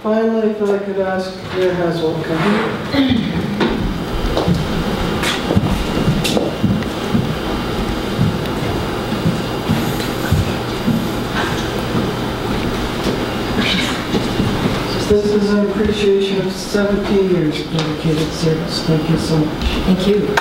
finally, if I could ask Mayor Haswell to come here. This is an appreciation of 17 years of dedicated service. Thank you so much. Thank you.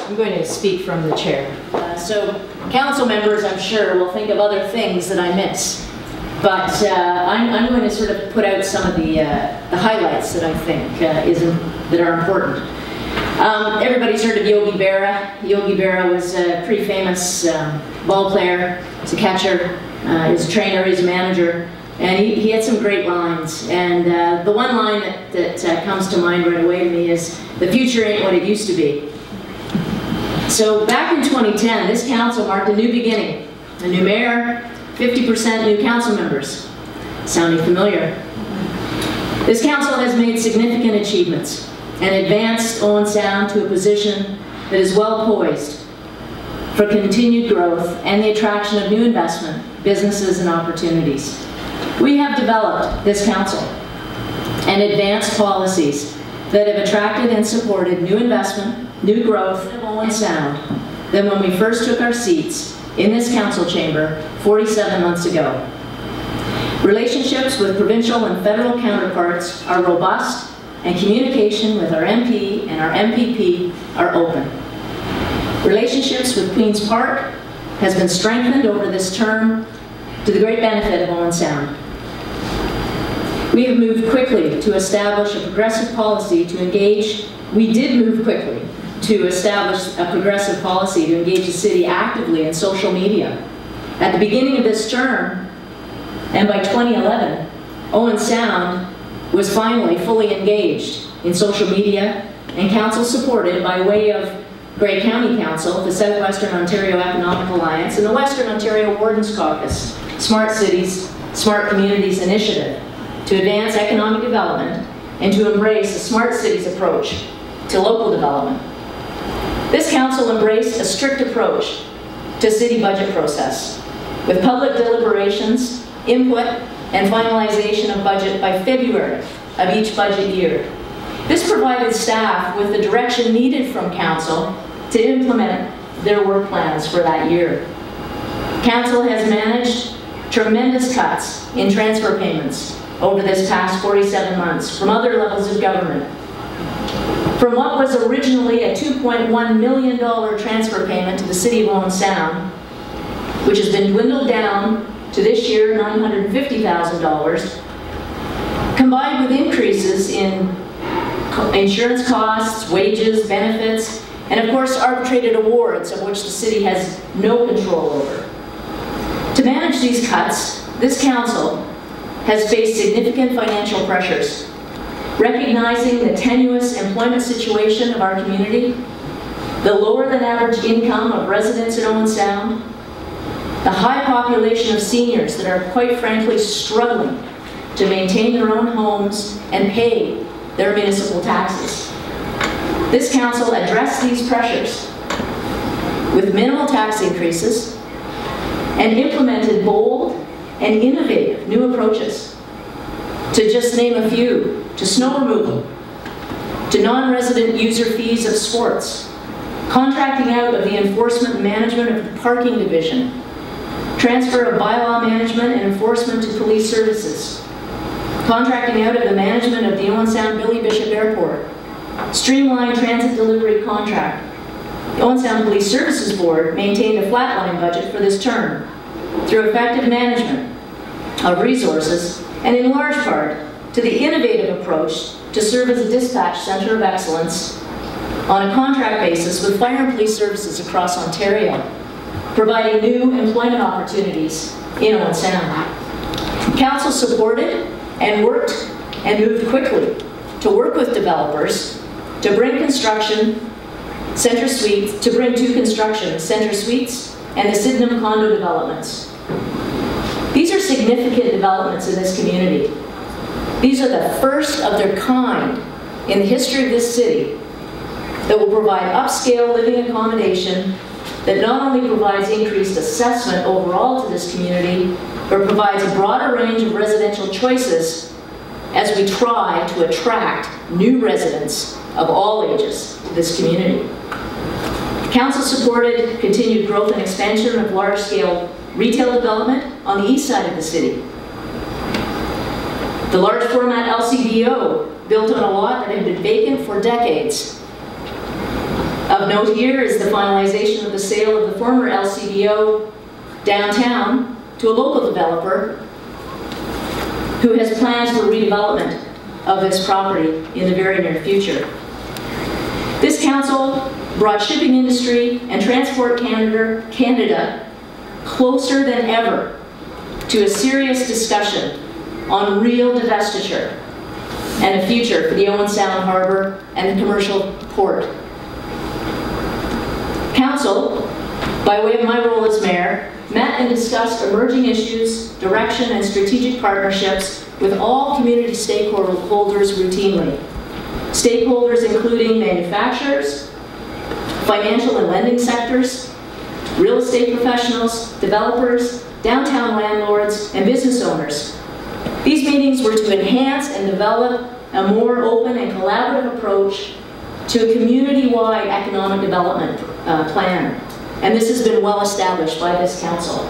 I'm going to speak from the chair. So council members, I'm sure, will think of other things that I miss. But I'm going to sort of put out some of the highlights that I think that are important. Everybody's heard of Yogi Berra. Yogi Berra was a pretty famous ball player. He's a catcher, he's a trainer, he's a manager, and he had some great lines. And the one line that comes to mind right away to me is, "The future ain't what it used to be." So back in 2010, this council marked a new beginning. A new mayor, 50% new council members. Sounding familiar? This council has made significant achievements and advanced Owen Sound to a position that is well poised for continued growth and the attraction of new investment, businesses, and opportunities. We have developed this council and advanced policies that have attracted and supported new investment, new growth of Owen Sound than when we first took our seats in this council chamber 47 months ago. Relationships with provincial and federal counterparts are robust, and communication with our MP and our MPP are open. Relationships with Queen's Park has been strengthened over this term to the great benefit of Owen Sound. We have moved quickly to establish a progressive policy to engage. We did move quickly to establish a progressive policy to engage the city actively in social media. At the beginning of this term, and by 2011, Owen Sound was finally fully engaged in social media, and council supported, by way of Grey County Council, the Southwestern Ontario Economic Alliance, and the Western Ontario Wardens Caucus, Smart Cities, Smart Communities Initiative, to advance economic development and to embrace a smart cities approach to local development. This council embraced a strict approach to city budget process, with public deliberations, input, and finalization of budget by February of each budget year. This provided staff with the direction needed from council to implement their work plans for that year. Council has managed tremendous cuts in transfer payments over this past 47 months from other levels of government. From what was originally a $2.1 million transfer payment to the City of Owen Sound, which has been dwindled down to this year $950,000, combined with increases in insurance costs, wages, benefits, and of course arbitrated awards of which the city has no control over. To manage these cuts, this council has faced significant financial pressures, recognizing the tenuous employment situation of our community, the lower than average income of residents in Owen Sound, the high population of seniors that are quite frankly struggling to maintain their own homes and pay their municipal taxes. This council addressed these pressures with minimal tax increases and implemented bold and innovative new approaches. To just name a few, to snow removal, to non-resident user fees of sports, contracting out of the enforcement and management of the parking division, transfer of bylaw management and enforcement to police services, contracting out of the management of the Owen Sound Billy Bishop Airport, streamlined transit delivery contract. The Owen Sound Police Services Board maintained a flatline budget for this term through effective management of resources and in large part to the innovative approach to serve as a dispatch center of excellence on a contract basis with fire and police services across Ontario, providing new employment opportunities in Owen Sound. Council supported and worked and moved quickly to work with developers to bring to construction Centre Suites and the Sydenham condo developments. These are significant developments in this community. These are the first of their kind in the history of this city that will provide upscale living accommodation that not only provides increased assessment overall to this community, but provides a broader range of residential choices as we try to attract new residents of all ages to this community. Council supported continued growth and expansion of large-scale retail development on the east side of the city. The large format LCBO built on a lot that had been vacant for decades. Of note here is the finalization of the sale of the former LCBO downtown to a local developer who has plans for redevelopment of this property in the very near future. This council brought shipping industry and Transport Canada closer than ever to a serious discussion on real divestiture and a future for the Owen Sound Harbor and the commercial port. Council, by way of my role as mayor, met and discussed emerging issues, direction, and strategic partnerships with all community stakeholders routinely. Stakeholders including manufacturers, financial and lending sectors, real estate professionals, developers, downtown landlords, and business owners. These meetings were to enhance and develop a more open and collaborative approach to a community-wide economic development plan. And this has been well established by this council.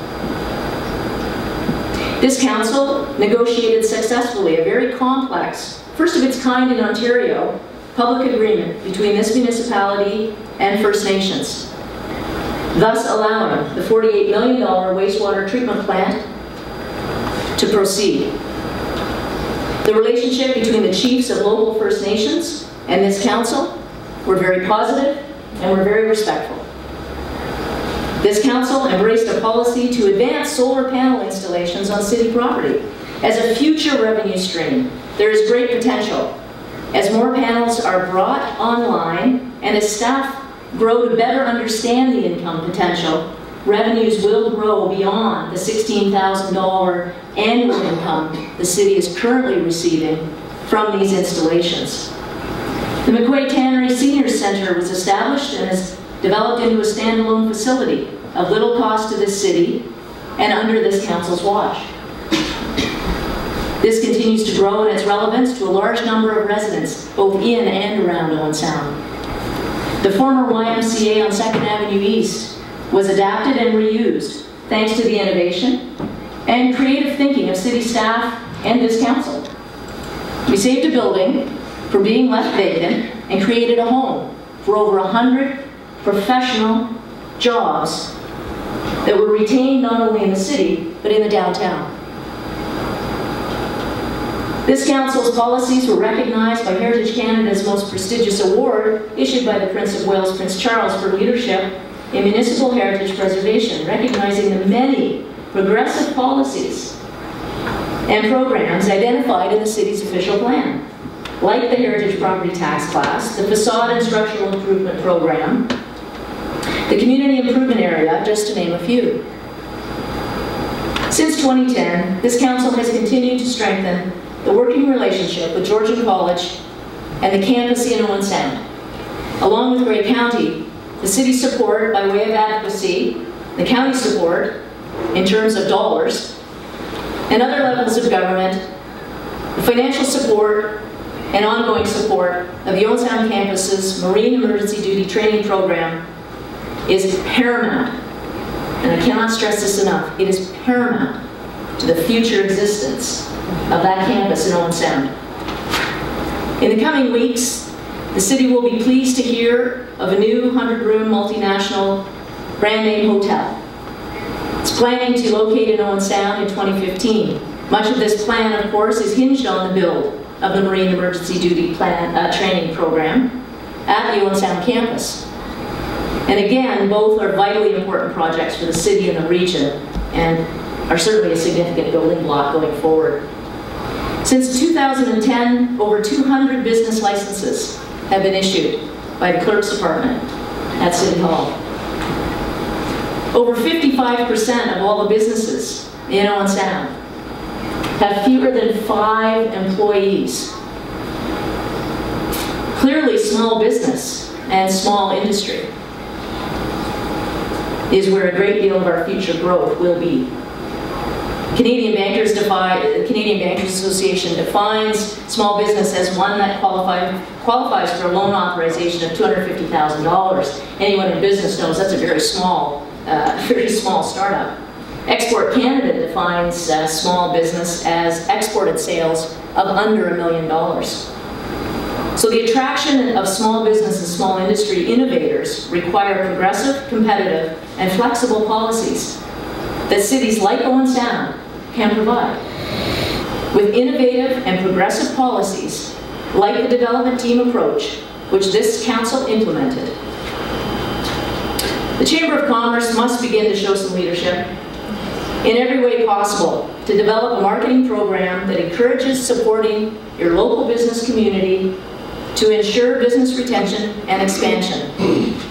This council negotiated successfully a very complex, first of its kind in Ontario, public agreement between this municipality and First Nations, thus allowing the $48 million wastewater treatment plant to proceed. The relationship between the chiefs of local First Nations and this council were very positive and were very respectful. This council embraced a policy to advance solar panel installations on city property as a future revenue stream. There is great potential. As more panels are brought online and as staff grow to better understand the income potential, revenues will grow beyond the $16,000 annual income the city is currently receiving from these installations. The McQuaid Tannery Seniors Center was established and is developed into a standalone facility of little cost to this city and under this council's watch. This continues to grow in its relevance to a large number of residents, both in and around Owen Sound. The former YMCA on 2nd Avenue East was adapted and reused thanks to the innovation and creative thinking of city staff and this council. We saved a building from being left vacant and created a home for over 100 professional jobs that were retained not only in the city, but in the downtown. This council's policies were recognized by Heritage Canada's most prestigious award, issued by the Prince of Wales, Prince Charles, for leadership in municipal heritage preservation, recognizing the many progressive policies and programs identified in the city's official plan, like the Heritage Property Tax Class, the Facade and Structural Improvement Program, the Community Improvement Area, just to name a few. Since 2010, this council has continued to strengthen the working relationship with Georgian College and the campus in Owen Sound. Along with Grey County, the city's support by way of advocacy, the county's support in terms of dollars, and other levels of government, the financial support and ongoing support of the Owen Sound campus's Marine Emergency Duty Training Program is paramount, and I cannot stress this enough, it is paramount to the future existence of that campus in Owen Sound. In the coming weeks, the city will be pleased to hear of a new 100-room multinational brand name hotel. It's planning to locate in Owen Sound in 2015. Much of this plan, of course, is hinged on the build of the Marine Emergency Duty Training Program at the Owen Sound campus. And again, both are vitally important projects for the city and the region, and are certainly a significant building block going forward. Since 2010, over 200 business licenses have been issued by the Clerk's Department at City Hall. Over 55% of all the businesses in Owen Sound have fewer than 5 employees. Clearly small business and small industry. is where a great deal of our future growth will be. Canadian Bankers Association defines small business as one that qualifies for a loan authorization of $250,000. Anyone in business knows that's a very small startup. Export Canada defines small business as exported sales of under $1 million. So the attraction of small business and small industry innovators require progressive, competitive, and flexible policies that cities like Owen Sound can provide. With innovative and progressive policies, like the development team approach, which this council implemented, the Chamber of Commerce must begin to show some leadership in every way possible to develop a marketing program that encourages supporting your local business community to ensure business retention and expansion.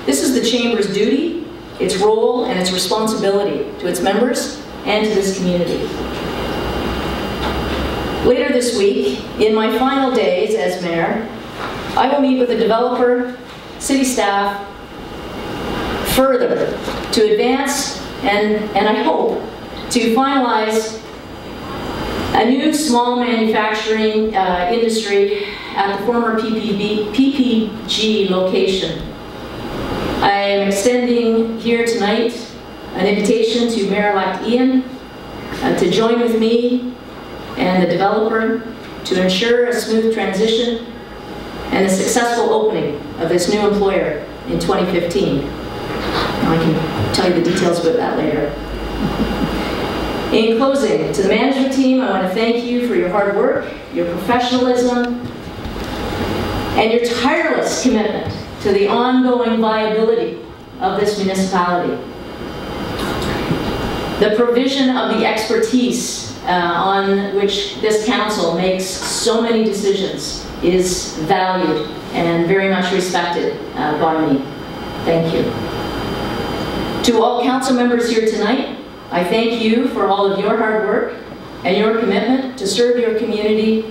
This is the Chamber's duty, its role, and its responsibility to its members and to this community. Later this week, in my final days as mayor, I will meet with the developer, city staff, further to advance and I hope to finalize a new small manufacturing industry at the former PPG location. I am extending here tonight an invitation to Mayor-elect Ian to join with me and the developer to ensure a smooth transition and a successful opening of this new employer in 2015. Now I can tell you the details about that later. In closing, to the management team, I want to thank you for your hard work, your professionalism, and your tireless commitment to the ongoing viability of this municipality. The provision of the expertise on which this council makes so many decisions is valued and very much respected by me. Thank you. To all council members here tonight, I thank you for all of your hard work and your commitment to serve your community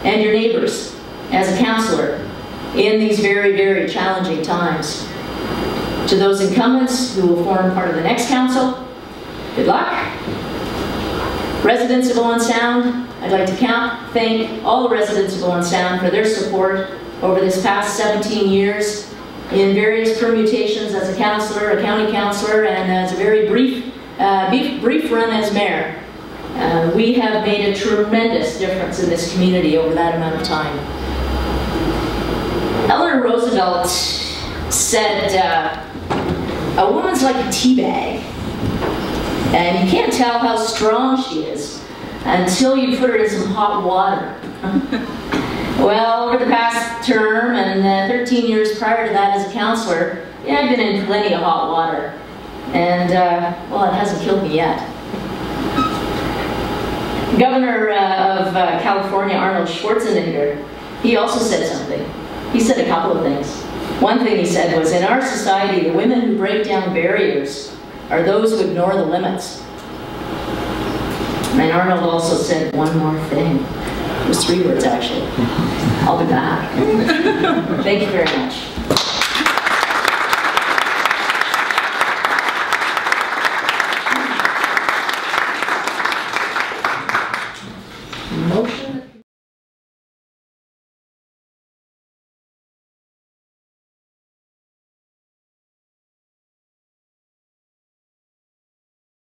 and your neighbors as a councillor in these very, very challenging times. To those incumbents who will form part of the next council, good luck. Residents of Owen Sound, I'd like to thank all the residents of Owen Sound for their support over this past 17 years in various permutations as a councillor, a county councillor, and as a very brief run as mayor. We have made a tremendous difference in this community over that amount of time. Eleanor Roosevelt said, a woman's like a tea bag, and you can't tell how strong she is until you put her in some hot water. Well, over the past term and 13 years prior to that as a councillor, yeah, I've been in plenty of hot water. And, well, it hasn't killed me yet. Governor of California, Arnold Schwarzenegger, he also said something. He said a couple of things. One thing he said was, in our society, the women who break down barriers are those who ignore the limits. And Arnold also said one more thing. It was 3 words, actually. I'll be back. Thank you very much.